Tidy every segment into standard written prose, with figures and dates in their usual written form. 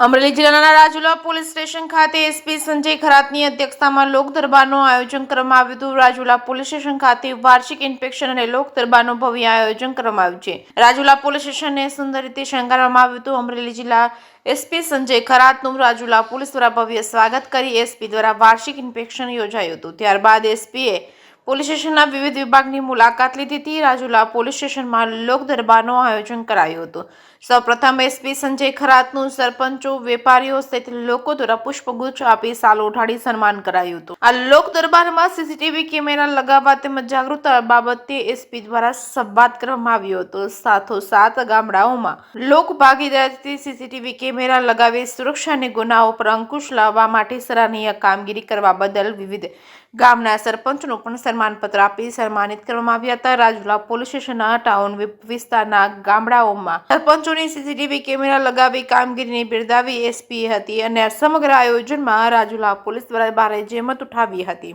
અમરેલી જિલ્લાના Rajula police station ખાતે SP Sanjay ખરાતની અધ્યક્ષતામાં લોક દરબારનું આયોજન કરવામાં આવ્યું હતું। રાજુલા પોલીસ સ્ટેશન ખાતે વાર્ષિક ઇન્સ્પેક્શન અને લોક દરબારનું ભવ્ય આયોજન કરવામાં આવ્યું છે। રાજુલા પોલીસ સ્ટેશનને સુંદર રીતે શણગારવામાં આવ્યું હતું। અમરેલી જિલ્લા એસપી સંજય ખરાતનું રાજુલા પોલીસ દ્વારા ભવ્ય સ્વાગત કરી એસપી દ્વારા વાર્ષિક ઇન્સ્પેક્શન યોજાયું હતું। ત્યારબાદ એસપીએ પોલીસ સ્ટેશનના વિવિધ વિભાગની મુલાકાત લીધી હતી। રાજુલા પોલીસ સ્ટેશનમાં લોક દરબારનું આયોજન કરાયું હતું। સૌપ્રથમ એસપી સંજય ખરાતનું સરપંચો, વેપારીઓ સહિત લોકો દ્વારા પુષ્પગુચ્છ આપી સાલ ઉઠાડી સન્માન કરાયું હતું। આ લોક દરબારમાં સીસીટીવી કેમેરા લગાવવા તેમજ જાગૃતતા બાબતે એસપી દ્વારા સંવાદ કરવામાં આવ્યો હતો। સાથોસાથ ગામડાઓમાં લોક ભાગીદારીથી સીસીટીવી કેમેરા લગાવી સુરક્ષા અને ગુનાઓ પર અંકુશ લાવવા માટે સરાહનીય કામગીરી કરવા બદલ વિવિધ ગામના સરપંચોનું પણ સન્માનપત્ર આપી સન્માનિત કરવામાં આવ્યા હતા। રાજુલા પોલીસ સ્ટેશનના ટાઉન વિસ્તારના ગામડાઓમાં સરપંચોની સીસીટીવી કેમેરા લગાવી કામગીરીને બિરદાવી એસપી હતી અને સમગ્ર આયોજનમાં રાજુલા પોલીસ દ્વારા ભારે જહેમત ઉઠાવી હતી।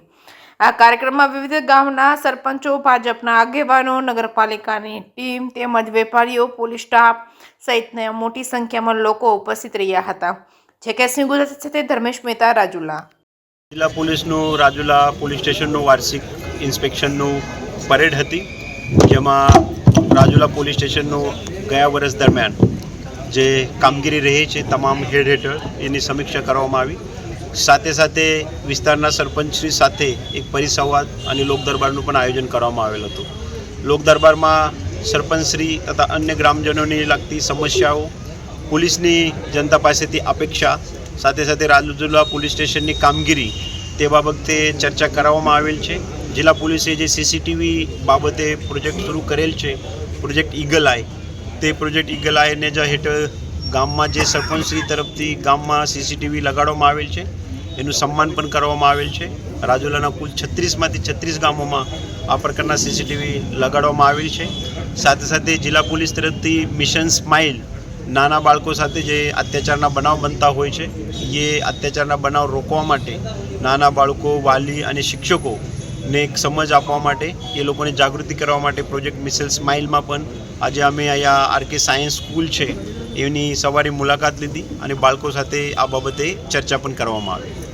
આ કાર્યક્રમમાં વિવિધ ગામના સરપંચો, ભાજપના આગેવાનો, નગરપાલિકાની ટીમ તેમજ વેપારીઓ, પોલીસ સ્ટાફ સહિતની મોટી સંખ્યામાં લોકો ઉપસ્થિત રહ્યા હતા। જેકેસિંહ ગુજરાત સાથે ધર્મેશ મહેતા, રાજુલા। જિલ્લા પોલીસનું રાજુલા પોલીસ સ્ટેશનનું વાર્ષિક ઇન્સ્પેક્શનનું પરેડ હતી, જેમાં રાજુલા પોલીસ સ્ટેશનનું ગયા વર્ષ દરમિયાન જે કામગીરી રહી છે તમામ હેડ હેઠળ એની સમીક્ષા કરવામાં આવી। સાથે સાથે વિસ્તારના સરપંચશ્રી સાથે એક પરિસંવાદ અને લોકદરબારનું પણ આયોજન કરવામાં આવેલ હતું। લોકદરબારમાં સરપંચશ્રી તથા અન્ય ગ્રામજનોને લગતી સમસ્યાઓ, પોલીસની જનતા પાસેથી અપેક્ષા, સાથે સાથે રાજુલા પોલીસ સ્ટેશનની કામગીરી તે બાબતે ચર્ચા કરવામાં આવેલ છે। જિલ્લા પોલીસે જે સીસીટીવી બાબતે પ્રોજેક્ટ શરૂ કરેલ છે, પ્રોજેક્ટ ઈગલ આઈ, તે પ્રોજેક્ટ ઈગલ આઈને જ હેઠળ ગામમાં જે સરપંચશ્રી તરફથી ગામમાં સીસીટીવી લગાડવામાં આવેલ છે એનું સન્માન પણ કરવામાં આવેલ છે। રાજુલાના કુલ 36માંથી 36 ગામોમાં આ પ્રકારના સીસીટીવી લગાડવામાં આવેલ છે। સાથે સાથે જિલ્લા પોલીસ તરફથી મિશન સ્માઇલ, નાના બાળકો સાથે જે અત્યાચારના બનાવ બનતા હોય છે એ અત્યાચારના બનાવ રોકવા માટે નાના બાળકો, વાલી અને શિક્ષકોને એક સમજ આપવા માટે, એ લોકોને જાગૃતિ કરવા માટે પ્રોજેક્ટ મિશન સ્માઇલમાં પણ આજે અમે અહીંયા આરકે સાયન્સ સ્કૂલ છે એની સવારે મુલાકાત લીધી અને બાળકો સાથે આ બાબતે ચર્ચા પણ કરવામાં આવી।